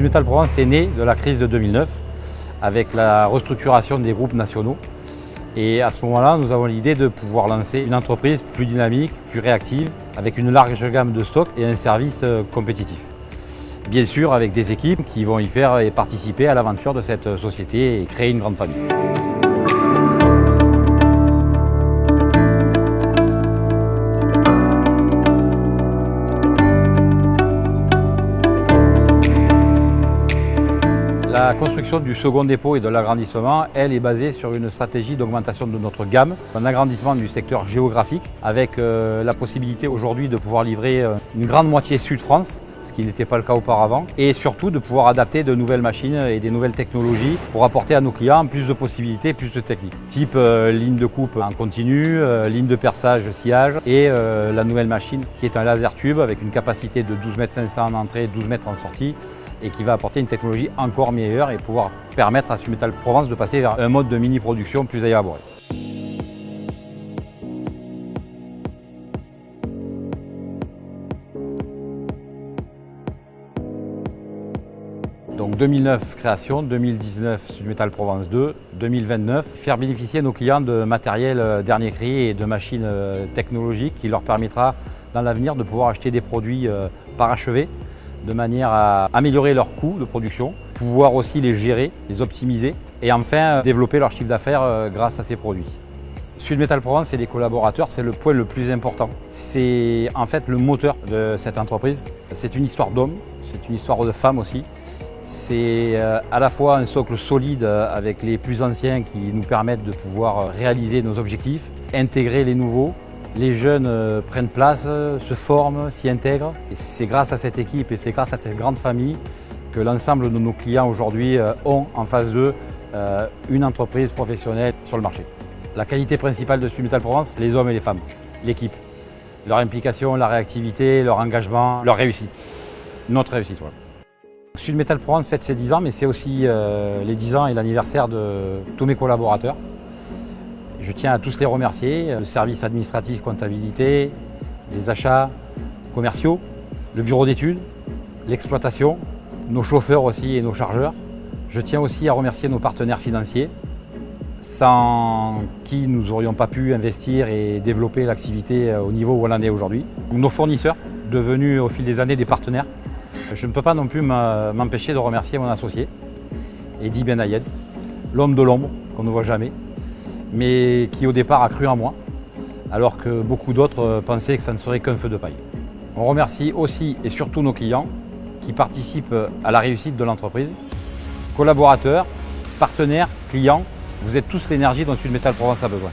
Sud-Métal Provence est né de la crise de 2009 avec la restructuration des groupes nationaux. Et à ce moment-là, nous avons l'idée de pouvoir lancer une entreprise plus dynamique, plus réactive, avec une large gamme de stocks et un service compétitif. Bien sûr, avec des équipes qui vont y faire et participer à l'aventure de cette société et créer une grande famille. La construction du second dépôt et de l'agrandissement, elle, est basée sur une stratégie d'augmentation de notre gamme, un agrandissement du secteur géographique avec la possibilité aujourd'hui de pouvoir livrer une grande moitié Sud-France, ce qui n'était pas le cas auparavant, et surtout de pouvoir adapter de nouvelles machines et des nouvelles technologies pour apporter à nos clients plus de possibilités, plus de techniques. Type ligne de coupe en continu, ligne de perçage, sciage et la nouvelle machine qui est un laser tube avec une capacité de 12,5 m en entrée, 12 m en sortie, et qui va apporter une technologie encore meilleure et pouvoir permettre à Sud-Métal Provence de passer vers un mode de mini-production plus élaboré. Donc 2009 création, 2019 Sud-Métal Provence 2, 2029 faire bénéficier nos clients de matériel dernier cri et de machines technologiques qui leur permettra dans l'avenir de pouvoir acheter des produits parachevés de manière à améliorer leurs coûts de production, pouvoir aussi les gérer, les optimiser et enfin développer leur chiffre d'affaires grâce à ces produits. Sud-Métal Provence et les collaborateurs, c'est le point le plus important. C'est en fait le moteur de cette entreprise. C'est une histoire d'hommes, c'est une histoire de femmes aussi. C'est à la fois un socle solide avec les plus anciens qui nous permettent de pouvoir réaliser nos objectifs, intégrer les nouveaux. Les jeunes prennent place, se forment, s'y intègrent. Et c'est grâce à cette équipe et c'est grâce à cette grande famille que l'ensemble de nos clients aujourd'hui ont en face d'eux une entreprise professionnelle sur le marché. La qualité principale de Sud-Métal Provence, les hommes et les femmes, l'équipe. Leur implication, la réactivité, leur engagement, leur réussite. Notre réussite, voilà. Sud-Métal Provence fête ses 10 ans, mais c'est aussi les 10 ans et l'anniversaire de tous mes collaborateurs. Je tiens à tous les remercier, le service administratif, comptabilité, les achats commerciaux, le bureau d'études, l'exploitation, nos chauffeurs aussi et nos chargeurs. Je tiens aussi à remercier nos partenaires financiers, sans qui nous n'aurions pas pu investir et développer l'activité au niveau où on en est aujourd'hui. Nos fournisseurs, devenus au fil des années des partenaires. Je ne peux pas non plus m'empêcher de remercier mon associé, Eddy Benayed, l'homme de l'ombre qu'on ne voit jamais, mais qui au départ a cru en moi, alors que beaucoup d'autres pensaient que ça ne serait qu'un feu de paille. On remercie aussi et surtout nos clients qui participent à la réussite de l'entreprise. Collaborateurs, partenaires, clients, vous êtes tous l'énergie dont Sud-Métal Provence a besoin.